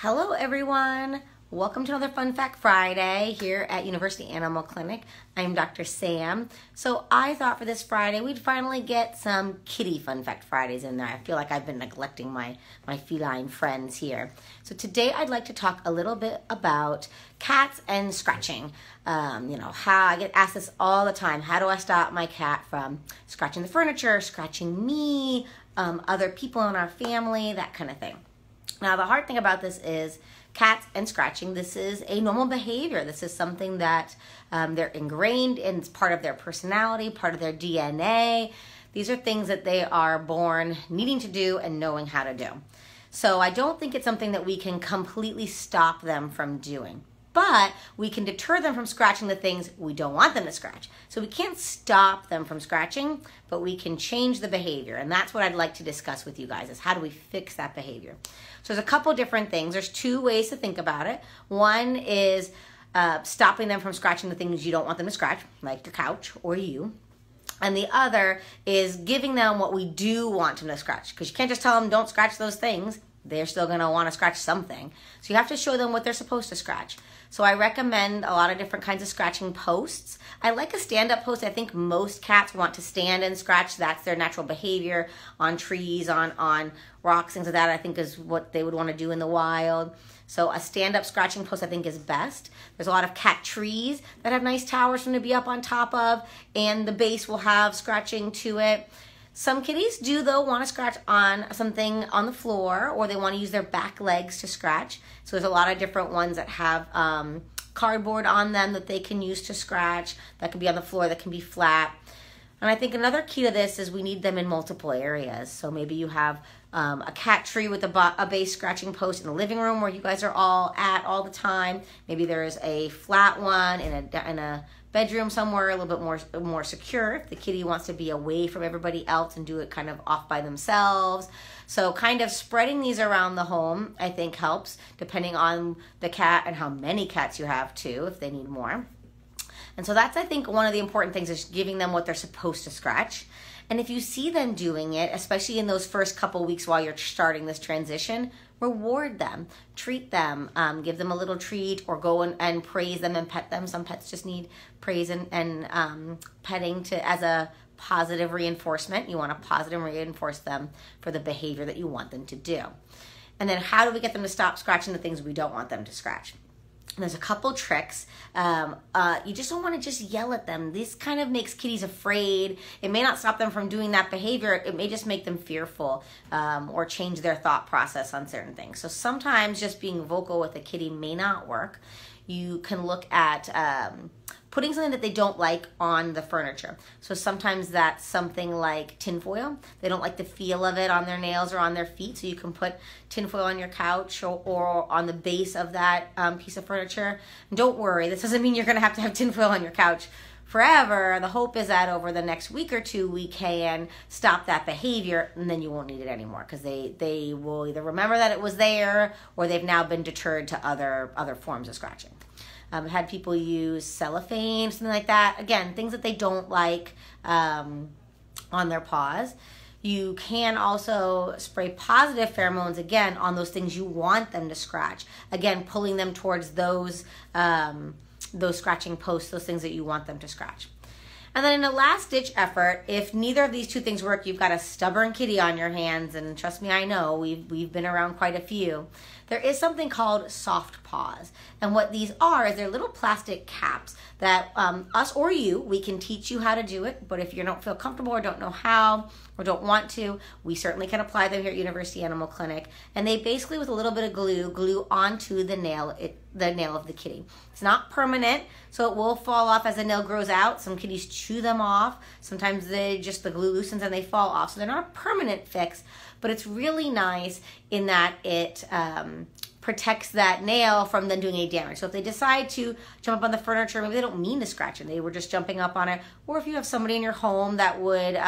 Hello everyone! Welcome to another Fun Fact Friday here at University Animal Clinic. I'm Dr. Sam. So I thought for this Friday we'd finally get some kitty Fun Fact Fridays in there. I feel like I've been neglecting my feline friends here. So today I'd like to talk a little bit about cats and scratching. How I get asked this all the time. How do I stop my cat from scratching the furniture, scratching me, other people in our family, that kind of thing. Now, the hard thing about this is cats and scratching, this is a normal behavior. This is something that they're ingrained in. It's part of their personality, part of their DNA. These are things that they are born needing to do and knowing how to do. So I don't think it's something that we can completely stop them from doing. But we can deter them from scratching the things we don't want them to scratch. So we can't stop them from scratching, but we can change the behavior. And that's what I'd like to discuss with you guys, is how do we fix that behavior. So there's a couple different things. There's two ways to think about it. One is stopping them from scratching the things you don't want them to scratch, like your couch or you. And the other is giving them what we do want them to scratch. Because you can't just tell them don't scratch those things. They're still going to want to scratch something. So you have to show them what they're supposed to scratch. So I recommend a lot of different kinds of scratching posts. I like a stand-up post. I think most cats want to stand and scratch. That's their natural behavior on trees, on rocks, things like that. I think is what they would want to do in the wild. So a stand-up scratching post I think is best. There's a lot of cat trees that have nice towers for them to be up on top of, and the base will have scratching to it. Some kitties do, though, want to scratch on something on the floor, or they want to use their back legs to scratch. So there's a lot of different ones that have cardboard on them that they can use to scratch. That can be on the floor, that can be flat. And I think another key to this is we need them in multiple areas. So maybe you have a cat tree with a base scratching post in the living room where you guys are all at all the time. Maybe there's a flat one in a bedroom somewhere a little bit more secure if the kitty wants to be away from everybody else and do it kind of off by themselves. So kind of spreading these around the home I think helps, depending on the cat and how many cats you have too, if they need more. And so that's, I think, one of the important things, is giving them what they're supposed to scratch. And if you see them doing it, especially in those first couple weeks while you're starting this transition, reward them, treat them, give them a little treat, or go and praise them and pet them. Some pets just need praise and petting as a positive reinforcement. You want to positively reinforce them for the behavior that you want them to do. And then how do we get them to stop scratching the things we don't want them to scratch? And there's a couple tricks. You just don't want to just yell at them. This kind of makes kitties afraid. It may not stop them from doing that behavior. It may just make them fearful or change their thought process on certain things. So sometimes just being vocal with a kitty may not work. You can look at putting something that they don't like on the furniture. So sometimes that's something like tinfoil. They don't like the feel of it on their nails or on their feet, so you can put tinfoil on your couch or on the base of that piece of furniture. And don't worry, this doesn't mean you're going to have tinfoil on your couch forever. The hope is that over the next week or two we can stop that behavior, and then you won't need it anymore, because they will either remember that it was there, or they've now been deterred to other forms of scratching. I've had people use cellophane, something like that. Again, things that they don't like on their paws. You can also spray positive pheromones, again, on those things you want them to scratch. Again, pulling them towards those scratching posts, those things that you want them to scratch. And then in a last-ditch effort, if neither of these two things work, you've got a stubborn kitty on your hands, and trust me, I know, we've been around quite a few. There is something called soft paws. And what these are is they're little plastic caps that us or you, we can teach you how to do it. But if you don't feel comfortable or don't know how or don't want to, we certainly can apply them here at University Animal Clinic. And they basically, with a little bit of glue onto the nail of the kitty. It's not permanent, so it will fall off as the nail grows out. Some kitties chew them off. Sometimes the glue loosens and they fall off. So they're not a permanent fix, but it's really nice in that it protects that nail from them doing any damage. So if they decide to jump up on the furniture, maybe they don't mean to scratch it, they were just jumping up on it, or if you have somebody in your home that would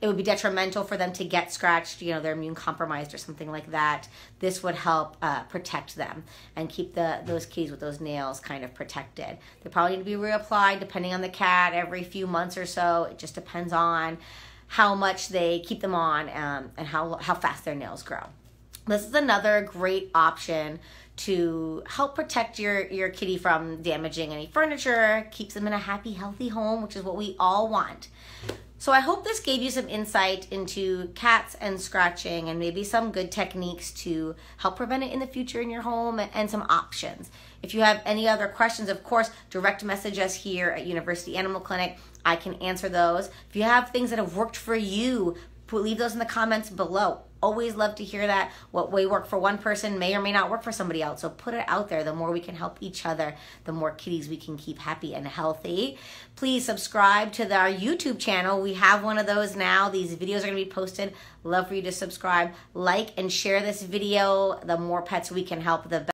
it would be detrimental for them to get scratched, they're immune compromised or something like that, this would help protect them and keep those kitties with those nails kind of protected. They probably need to be reapplied depending on the cat every few months or so. It just depends on how much they keep them on and how fast their nails grow. This is another great option to help protect your kitty from damaging any furniture, keeps them in a happy, healthy home, which is what we all want. So I hope this gave you some insight into cats and scratching and maybe some good techniques to help prevent it in the future in your home and some options. If you have any other questions, of course, direct message us here at University Animal Clinic. I can answer those. If you have things that have worked for you, leave those in the comments below. Always love to hear that. What may work for one person may or may not work for somebody else. So put it out there. The more we can help each other, the more kitties we can keep happy and healthy. Please subscribe to our YouTube channel. We have one of those now. These videos are going to be posted. Love for you to subscribe, like, and share this video. The more pets we can help, the better.